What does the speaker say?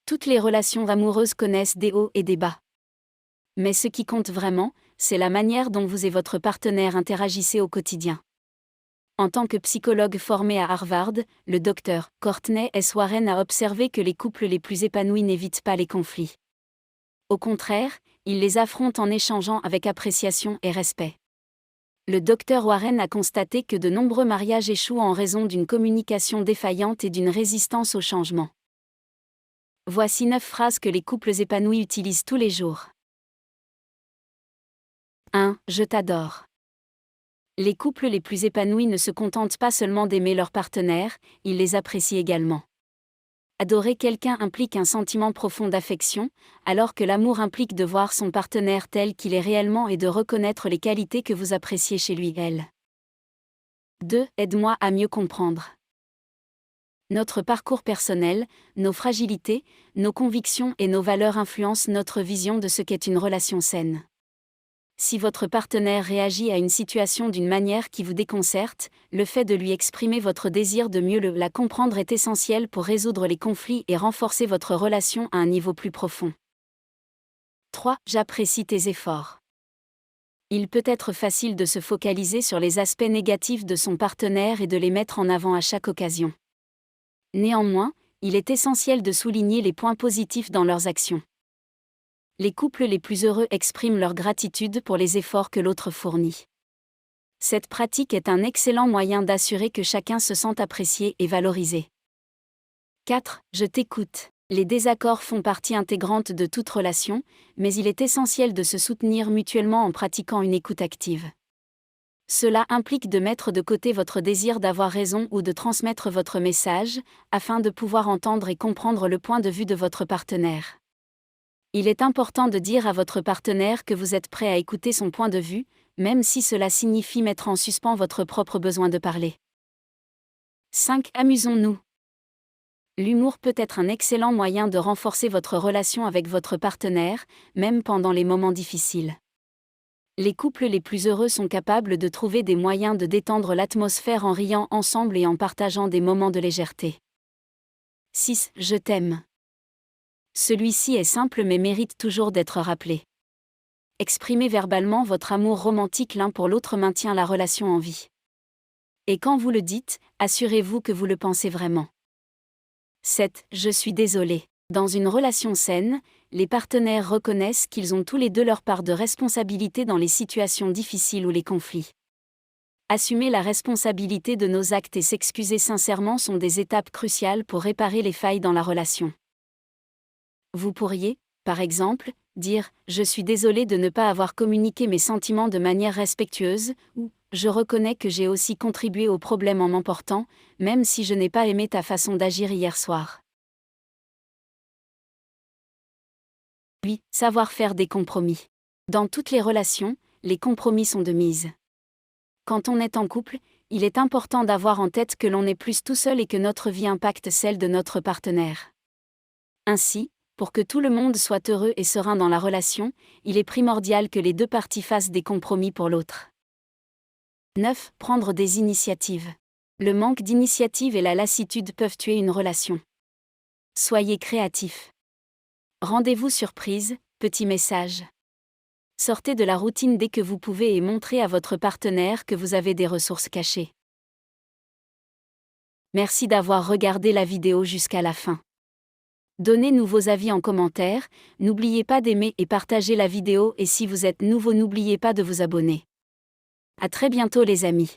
Toutes les relations amoureuses connaissent des hauts et des bas. Mais ce qui compte vraiment, c'est la manière dont vous et votre partenaire interagissez au quotidien. En tant que psychologue formé à Harvard, le docteur Courtney S. Warren a observé que les couples les plus épanouis n'évitent pas les conflits. Au contraire, ils les affrontent en échangeant avec appréciation et respect. Le docteur Warren a constaté que de nombreux mariages échouent en raison d'une communication défaillante et d'une résistance au changement. Voici 9 phrases que les couples épanouis utilisent tous les jours. 1. Je t'adore. Les couples les plus épanouis ne se contentent pas seulement d'aimer leur partenaire, ils les apprécient également. Adorer quelqu'un implique un sentiment profond d'affection, alors que l'amour implique de voir son partenaire tel qu'il est réellement et de reconnaître les qualités que vous appréciez chez lui, elle. 2. Aide-moi à mieux comprendre. Notre parcours personnel, nos fragilités, nos convictions et nos valeurs influencent notre vision de ce qu'est une relation saine. Si votre partenaire réagit à une situation d'une manière qui vous déconcerte, le fait de lui exprimer votre désir de mieux la comprendre est essentiel pour résoudre les conflits et renforcer votre relation à un niveau plus profond. 3. J'apprécie tes efforts. Il peut être facile de se focaliser sur les aspects négatifs de son partenaire et de les mettre en avant à chaque occasion. Néanmoins, il est essentiel de souligner les points positifs dans leurs actions. Les couples les plus heureux expriment leur gratitude pour les efforts que l'autre fournit. Cette pratique est un excellent moyen d'assurer que chacun se sente apprécié et valorisé. 4. Je t'écoute. Les désaccords font partie intégrante de toute relation, mais il est essentiel de se soutenir mutuellement en pratiquant une écoute active. Cela implique de mettre de côté votre désir d'avoir raison ou de transmettre votre message, afin de pouvoir entendre et comprendre le point de vue de votre partenaire. Il est important de dire à votre partenaire que vous êtes prêt à écouter son point de vue, même si cela signifie mettre en suspens votre propre besoin de parler. 5. Amusons-nous. L'humour peut être un excellent moyen de renforcer votre relation avec votre partenaire, même pendant les moments difficiles. Les couples les plus heureux sont capables de trouver des moyens de détendre l'atmosphère en riant ensemble et en partageant des moments de légèreté. 6. Je t'aime. Celui-ci est simple mais mérite toujours d'être rappelé. Exprimer verbalement votre amour romantique l'un pour l'autre maintient la relation en vie. Et quand vous le dites, assurez-vous que vous le pensez vraiment. 7. Je suis désolé. Dans une relation saine, les partenaires reconnaissent qu'ils ont tous les deux leur part de responsabilité dans les situations difficiles ou les conflits. Assumer la responsabilité de nos actes et s'excuser sincèrement sont des étapes cruciales pour réparer les failles dans la relation. Vous pourriez, par exemple, dire « Je suis désolé de ne pas avoir communiqué mes sentiments de manière respectueuse » ou « Je reconnais que j'ai aussi contribué au problème en m'emportant, même si je n'ai pas aimé ta façon d'agir hier soir. » 8. Savoir faire des compromis. Dans toutes les relations, les compromis sont de mise. Quand on est en couple, il est important d'avoir en tête que l'on n'est plus tout seul et que notre vie impacte celle de notre partenaire. Ainsi, pour que tout le monde soit heureux et serein dans la relation, il est primordial que les deux parties fassent des compromis pour l'autre. 9. Prendre des initiatives. Le manque d'initiative et la lassitude peuvent tuer une relation. Soyez créatifs. Rendez-vous surprise, petit message. Sortez de la routine dès que vous pouvez et montrez à votre partenaire que vous avez des ressources cachées. Merci d'avoir regardé la vidéo jusqu'à la fin. Donnez-nous vos avis en commentaire, n'oubliez pas d'aimer et partager la vidéo et si vous êtes nouveau n'oubliez pas de vous abonner. À très bientôt les amis.